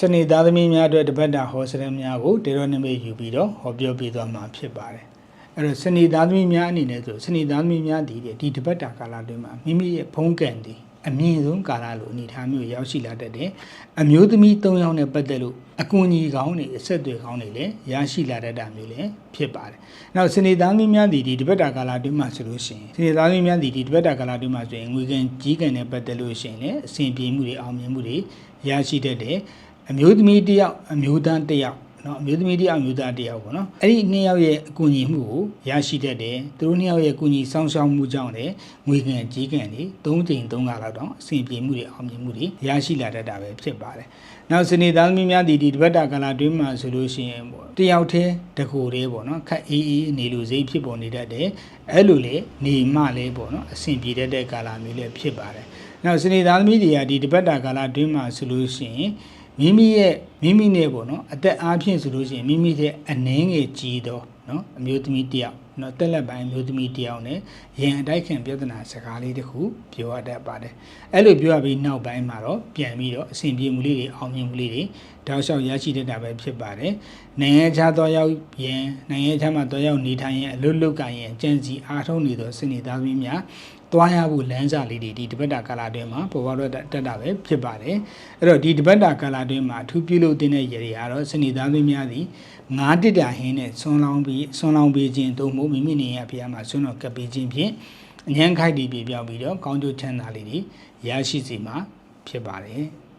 စနေသားသမီးများအတွက်တပတ်တာဟောစရမ်းများကိုဒေရောနမိတ်ယူပြီးတော့ဟောပြောပေးသွားမှာဖြစ်ပါတယ်အဲ့တော့စနေသားသမီးများအနေနဲ့ဆိုစနေသားသမီးများဒီတပတ်တာကာလအတွင်းမှာမိမိရဲ့ဖုံးကန်ဒီအမြင့်ဆုံးကာလလိုအနေထားမျိုးရောက်ရှိလာတတ်တယ်အမျိုးသမီး၃ယောက်နဲ့ပတ်သက်လို့အကူအညီကောင်းတွေအဆက်အသွယ်ကောင်းတွေလည်းရရှိလာတတ်တာမျိုးလည်းဖြစ်ပါတယ်နောက်စနေသားသမီးများဒီတပတ်တာကာလအတွင်းမှာဆိုလို့ရှိရင်စနေသားသမီးများဒီတပတ်တာကာလအတွင်းမှာဆိုရင်ငွေကန်ကြီးကန်နဲ့ပတ်သက်လို့ရှိရင်လည်းအဆင်ပြေမှုတွေအောင်မြင်မှုတွေရရှိတတ်တယ်အမျိုးသမီးတစ်ယောက်အမျိုးသားတစ်ယောက်နော်အမျိုးသမီးတစ်ယောက်အမျိုးသားတစ်ယောက်ပေါ့နော်အဲ့ဒီနှစ်ယောက်ရဲ့အကူအညီမှုကိုရရှိတတ်တယ်သူတို့နှစ်ယောက်ရဲ့အကူအညီစောင့်ရှောက်မှုကြောင့်လည်းငွေကန်ကြီးကန်တွေ၃ကြိမ်၃ခါလောက်တော့အဆင်ပြေမှုတွေအောင်မြင်မှုတွေရရှိလာတတ်တာပဲဖြစ်ပါတယ်နောက်စနေသားသမီးများဒီတပတ်တာကာလအတွင်းမှာဆိုလို့ရှိရင်ပေါ့တစ်ယောက်တည်းတကူတည်းပေါ့နော်ခက်အေးအေးနေလို့စိတ်ဖြစ်ပေါ်နေတတ်တယ်အဲ့လိုလေနေမှလည်းပေါ့နော်အဆင်ပြေတတ်တဲ့ကာလမျိုးလည်းဖြစ်ပါတယ်နောက်စနေသားသမီးတွေကဒီတပတ်တာကာလအတွင်းမှာဆိုလို့ရှိရင်မိမိနဲ့ပေါ့နော်အသက်အားဖြင့်ဆိုလို့ရှိရင်မိမိရဲ့အနှင်းငယ်ကြီးတော့နော်အမျိုးသမီးတစ်ယောက်နော်တက်လက်ပိုင်းအမျိုးသမီးတစ်ယောက်နဲ့ရင်အတိုက်ခံပြဿနာစကားလေးတစ်ခုပြောရတတ်ပါတယ်အဲ့လိုပြောရပြီးနောက်ပိုင်းမှာတော့ပြန်ပြီးတော့အဆင်ပြေမှုလေးတွေအောင်မြင်မှုလေးတွေတောက်လျှောက်ရရှိတတ်တာပဲဖြစ်ပါတယ်နိုင်ငံခြားသွားရောက်ရင်နိုင်ငံခြားမှာသွားရောက်နေထိုင်ရင်အလွတ်လွတ်ကရင်ကြံစီအားထုတ်နေသောစနေသားသမီးများသွားရဖို့လမ်းစာလေးတွေဒီတပတ်တာကာလအတွင်းမှာပေါ်ပေါက်တတ်တာပဲဖြစ်ပါတယ်အဲ့တော့ဒီတပတ်တာကာလအတွင်းမှာအထူးပြုလုပ်တဲ့ရည်ရကတော့စနေသားသမီးများသည်ငါးတစ်တာဟင်းနဲ့ဆွန်းလောင်းပေးခြင်းတို့မို့မိမိနေရဖျားမှာဆွန်းတော်ကပ်ပေးခြင်းဖြင့်အញ្ញံခိုက်တည်ပြပြောင်းပြီးတော့ကောင်းကျိုးချမ်းသာလေးတွေရရှိစေမှာဖြစ်ပါတယ်